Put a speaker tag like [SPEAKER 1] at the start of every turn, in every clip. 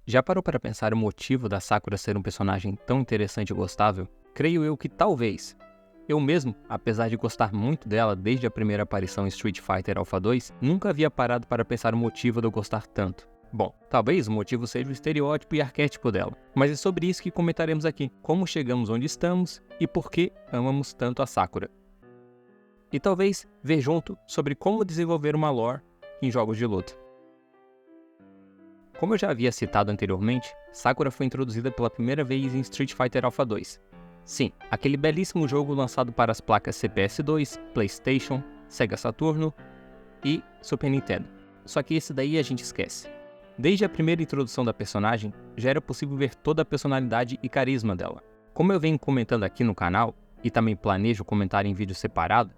[SPEAKER 1] Já parou para pensar o motivo da Sakura ser um personagem tão interessante e gostável? Creio eu que talvez. Eu mesmo, apesar de gostar muito dela desde a primeira aparição em Street Fighter Alpha 2, nunca havia parado para pensar o motivo de eu gostar tanto. Bom, talvez o motivo seja o estereótipo e arquétipo dela, mas é sobre isso que comentaremos aqui, como chegamos onde estamos e por que amamos tanto a Sakura. E talvez ver junto sobre como desenvolver uma lore em jogos de luta. Como eu já havia citado anteriormente, Sakura foi introduzida pela primeira vez em Street Fighter Alpha 2. Sim, aquele belíssimo jogo lançado para as placas CPS2, PlayStation, Sega Saturno e Super Nintendo. Só que esse daí a gente esquece. Desde a primeira introdução da personagem, já era possível ver toda a personalidade e carisma dela. Como eu venho comentando aqui no canal, e também planejo comentar em vídeo separado,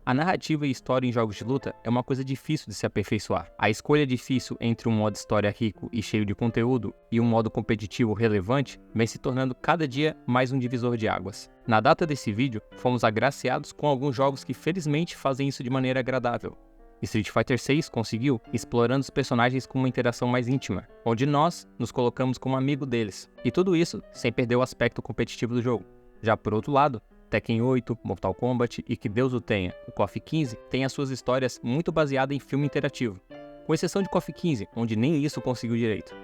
[SPEAKER 1] a narrativa e história em jogos de luta é uma coisa difícil de se aperfeiçoar. A escolha difícil entre um modo história rico e cheio de conteúdo e um modo competitivo relevante vem se tornando cada dia mais um divisor de águas. Na data desse vídeo, fomos agraciados com alguns jogos que felizmente fazem isso de maneira agradável. Street Fighter 6 conseguiu, explorando os personagens com uma interação mais íntima, onde nós nos colocamos como amigo deles. E tudo isso sem perder o aspecto competitivo do jogo. Já por outro lado, Tekken 8, Mortal Kombat e que Deus o tenha, o KOF 15 tem as suas histórias muito baseadas em filme interativo, com exceção de KOF 15, onde nem isso conseguiu direito.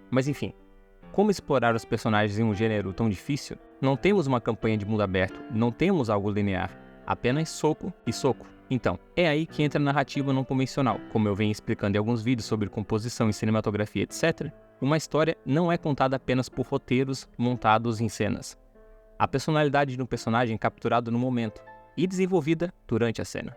[SPEAKER 1] Mas enfim, como explorar os personagens em um gênero tão difícil? Não temos uma campanha de mundo aberto, não temos algo linear, apenas soco e soco. Então, é aí que entra a narrativa não convencional. Como eu venho explicando em alguns vídeos sobre composição e cinematografia, etc., uma história não é contada apenas por roteiros montados em cenas. A personalidade de um personagem é capturada no momento e desenvolvida durante a cena.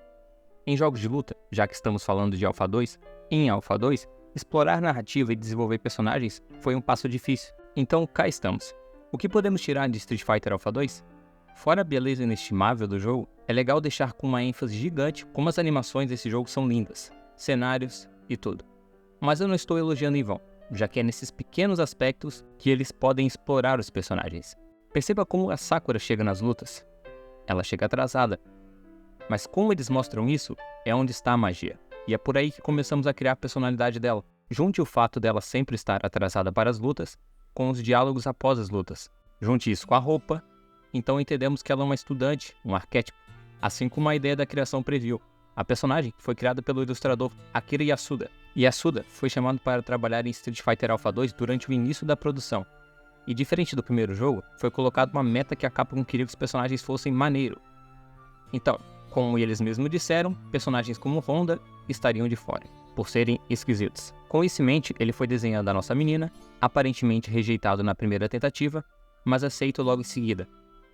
[SPEAKER 1] Em jogos de luta, já que estamos falando de Alpha 2, em Alpha 2, explorar narrativa e desenvolver personagens foi um passo difícil. Então cá estamos. O que podemos tirar de Street Fighter Alpha 2? Fora a beleza inestimável do jogo, é legal deixar com uma ênfase gigante como as animações desse jogo são lindas, cenários e tudo. Mas eu não estou elogiando em vão, já que é nesses pequenos aspectos que eles podem explorar os personagens. Perceba como a Sakura chega nas lutas. Ela chega atrasada. Mas como eles mostram isso, é onde está a magia. E é por aí que começamos a criar a personalidade dela. Junte o fato dela sempre estar atrasada para as lutas com os diálogos após as lutas. Junte isso com a roupa, então entendemos que ela é uma estudante, um arquétipo, assim como a ideia da criação previu. A personagem foi criada pelo ilustrador Akira Yasuda. E Yasuda foi chamado para trabalhar em Street Fighter Alpha 2 durante o início da produção. E diferente do primeiro jogo, foi colocado uma meta que a Capcom queria que os personagens fossem maneiro. Então, como eles mesmos disseram, personagens como Honda estariam de fora, por serem esquisitos. Com isso em mente, ele foi desenhando a nossa menina, aparentemente rejeitado na primeira tentativa, mas aceito logo em seguida.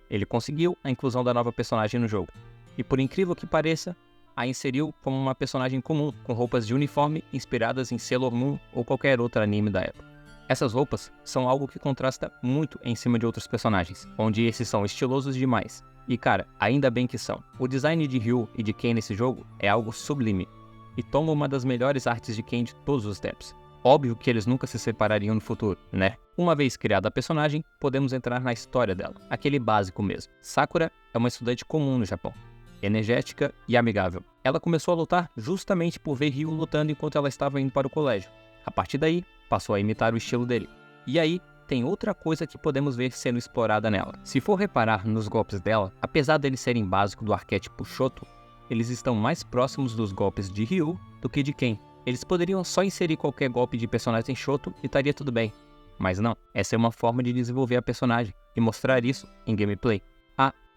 [SPEAKER 1] Ele conseguiu a inclusão da nova personagem no jogo, e por incrível que pareça, a inseriu como uma personagem comum, com roupas de uniforme inspiradas em Sailor Moon ou qualquer outro anime da época. Essas roupas são algo que contrasta muito em cima de outros personagens, onde esses são estilosos demais. E cara, ainda bem que são. O design de Ryu e de Ken nesse jogo é algo sublime, e toma uma das melhores artes de Ken de todos os tempos. Óbvio que eles nunca se separariam no futuro, né? Uma vez criada a personagem, podemos entrar na história dela, aquele básico mesmo. Sakura é uma estudante comum no Japão, energética e amigável. Ela começou a lutar justamente por ver Ryu lutando enquanto ela estava indo para o colégio. A partir daí, passou a imitar o estilo dele. E aí, tem outra coisa que podemos ver sendo explorada nela. Se for reparar nos golpes dela, apesar deles serem básicos do arquétipo Shoto, eles estão mais próximos dos golpes de Ryu do que de Ken. Eles poderiam só inserir qualquer golpe de personagem Shoto e estaria tudo bem. Mas não, essa é uma forma de desenvolver a personagem e mostrar isso em gameplay.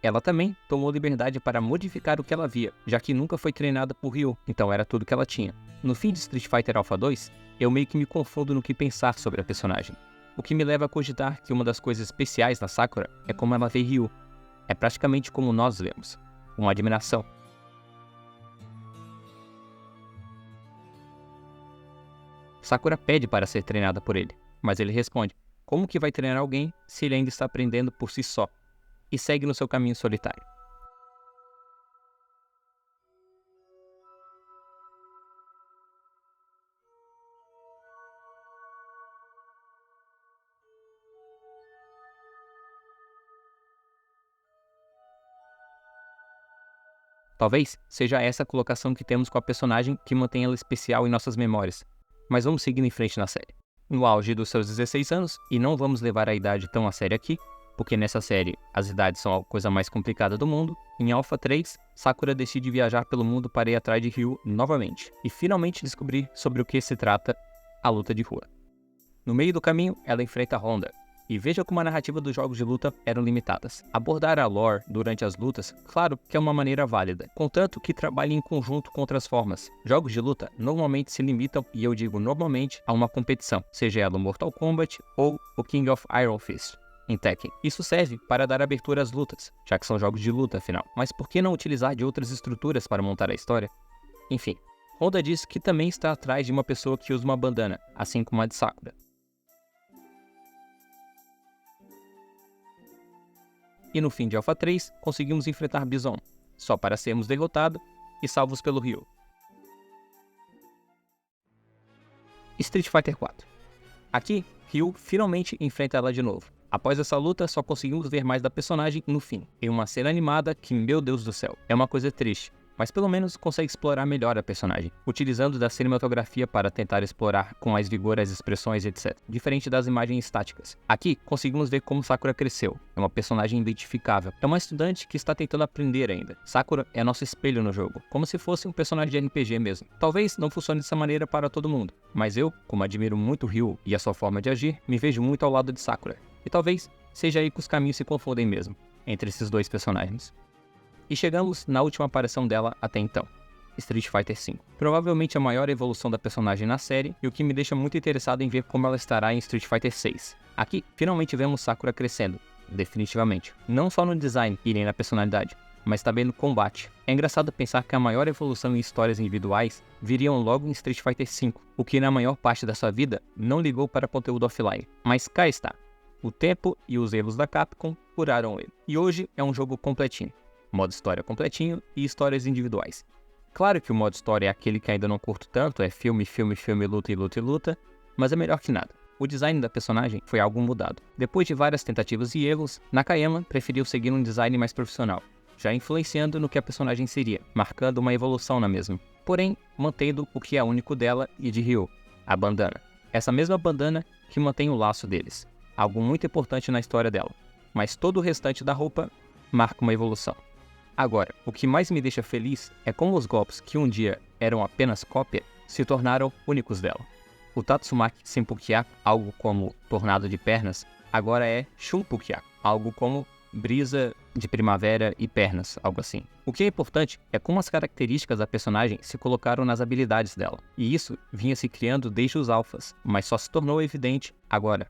[SPEAKER 1] Ela também tomou liberdade para modificar o que ela via, já que nunca foi treinada por Ryu, então era tudo que ela tinha. No fim de Street Fighter Alpha 2, eu meio que me confundo no que pensar sobre a personagem. O que me leva a cogitar que uma das coisas especiais na Sakura é como ela vê Ryu. É praticamente como nós vemos, uma admiração. Sakura pede para ser treinada por ele, mas ele responde, como que vai treinar alguém se ele ainda está aprendendo por si só? E segue no seu caminho solitário. Talvez seja essa a colocação que temos com a personagem que mantém ela especial em nossas memórias. Mas vamos seguindo em frente na série. no auge dos seus 16 anos, e não vamos levar a idade tão a sério aqui, porque nessa série as idades são a coisa mais complicada do mundo, em Alpha 3, Sakura decide viajar pelo mundo para ir atrás de Ryu novamente, e finalmente descobrir sobre o que se trata a luta de rua. No meio do caminho, ela enfrenta Honda, e veja como a narrativa dos jogos de luta eram limitadas. Abordar a lore durante as lutas, claro que é uma maneira válida, contanto que trabalhe em conjunto com outras formas. Jogos de luta normalmente se limitam, e eu digo normalmente, a uma competição, seja ela o Mortal Kombat ou o King of Iron Fist em Tekken. Isso serve para dar abertura às lutas, já que são jogos de luta afinal. Mas por que não utilizar de outras estruturas para montar a história? Enfim, Honda diz que também está atrás de uma pessoa que usa uma bandana, assim como a de Sakura. E no fim de Alpha 3, conseguimos enfrentar Bison, só para sermos derrotados e salvos pelo Ryu. Street Fighter 4. Aqui, Ryu finalmente enfrenta ela de novo. Após essa luta, só conseguimos ver mais da personagem no fim, em uma cena animada que, meu Deus do céu, é uma coisa triste, mas pelo menos consegue explorar melhor a personagem, utilizando da cinematografia para tentar explorar com mais vigor as expressões, etc. Diferente das imagens estáticas. Aqui, conseguimos ver como Sakura cresceu. É uma personagem identificável. É uma estudante que está tentando aprender ainda. Sakura é nosso espelho no jogo, como se fosse um personagem de RPG mesmo. Talvez não funcione dessa maneira para todo mundo, mas eu, como admiro muito Ryu e a sua forma de agir, me vejo muito ao lado de Sakura. E talvez seja aí que os caminhos se confundem mesmo, entre esses dois personagens. E chegamos na última aparição dela até então, Street Fighter V. Provavelmente a maior evolução da personagem na série, e o que me deixa muito interessado em ver como ela estará em Street Fighter VI. Aqui, finalmente vemos Sakura crescendo, definitivamente. Não só no design e nem na personalidade, mas também no combate. É engraçado pensar que a maior evolução em histórias individuais viriam logo em Street Fighter V, o que na maior parte da sua vida não ligou para conteúdo offline. Mas cá está. O tempo e os erros da Capcom curaram ele. E hoje é um jogo completinho. Modo história completinho e histórias individuais. Claro que o modo história é aquele que ainda não curto tanto, é filme, luta e luta e luta, mas é melhor que nada. O design da personagem foi algo mudado. Depois de várias tentativas e erros, Nakayama preferiu seguir um design mais profissional, já influenciando no que a personagem seria, marcando uma evolução na mesma. Porém, mantendo o que é único dela e de Ryu, a bandana. Essa mesma bandana que mantém o laço deles, algo muito importante na história dela. Mas todo o restante da roupa marca uma evolução. Agora, o que mais me deixa feliz é como os golpes que um dia eram apenas cópia se tornaram únicos dela. O Tatsumaki Senpukyaku, algo como tornado de pernas, agora é Shunpukyaku, algo como brisa de primavera e pernas, algo assim. O que é importante é como as características da personagem se colocaram nas habilidades dela, e isso vinha se criando desde os alfas, mas só se tornou evidente agora.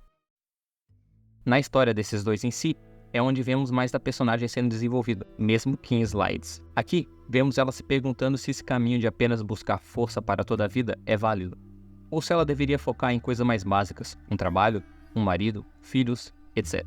[SPEAKER 1] Na história desses dois em si, é onde vemos mais da personagem sendo desenvolvida, mesmo que em slides. Aqui, vemos ela se perguntando se esse caminho de apenas buscar força para toda a vida é válido, ou se ela deveria focar em coisas mais básicas, um trabalho, um marido, filhos, etc.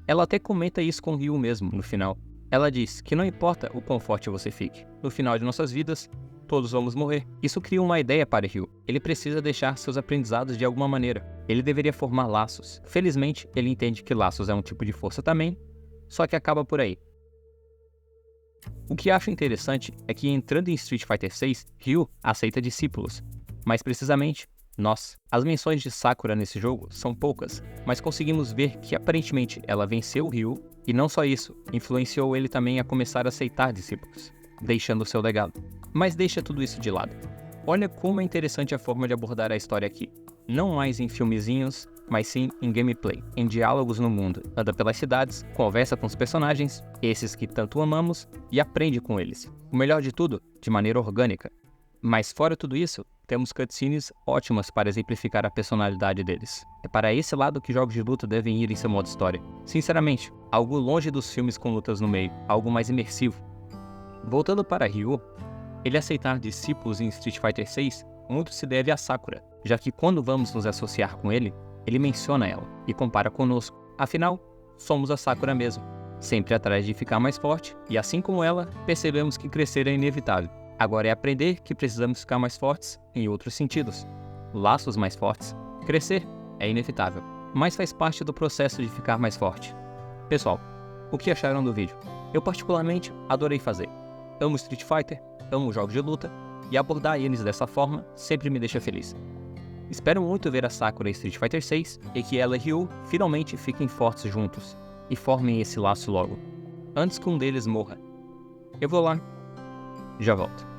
[SPEAKER 1] Ela até comenta isso com Ryu mesmo, no final. Ela diz que não importa o quão forte você fique, no final de nossas vidas, todos vamos morrer. Isso cria uma ideia para Ryu. Ele precisa deixar seus aprendizados de alguma maneira. Ele deveria formar laços. Felizmente, ele entende que laços é um tipo de força também, só que acaba por aí. O que acho interessante é que entrando em Street Fighter VI, Ryu aceita discípulos. Mais precisamente, nós. As menções de Sakura nesse jogo são poucas, mas conseguimos ver que aparentemente ela venceu o Ryu, e não só isso, influenciou ele também a começar a aceitar discípulos, deixando seu legado. Mas deixa tudo isso de lado. Olha como é interessante a forma de abordar a história aqui. Não mais em filmezinhos, mas sim em gameplay, em diálogos no mundo. Anda pelas cidades, conversa com os personagens, esses que tanto amamos, e aprende com eles. O melhor de tudo, de maneira orgânica. Mas fora tudo isso, temos cutscenes ótimas para exemplificar a personalidade deles. É para esse lado que jogos de luta devem ir em seu modo história. Sinceramente, algo longe dos filmes com lutas no meio, algo mais imersivo. Voltando para Ryu, ele aceitar discípulos em Street Fighter VI muito se deve a Sakura, já que quando vamos nos associar com ele, ele menciona ela e compara conosco. Afinal, somos a Sakura mesmo, sempre atrás de ficar mais forte, e assim como ela, percebemos que crescer é inevitável. Agora é aprender que precisamos ficar mais fortes em outros sentidos. Laços mais fortes. Crescer é inevitável, mas faz parte do processo de ficar mais forte. Pessoal, o que acharam do vídeo? Eu particularmente adorei fazer. Amo Street Fighter, amo jogos de luta, e abordar eles dessa forma sempre me deixa feliz. Espero muito ver a Sakura em Street Fighter 6 e que ela e Ryu finalmente fiquem fortes juntos e formem esse laço logo, antes que um deles morra. Eu vou lá, já volto.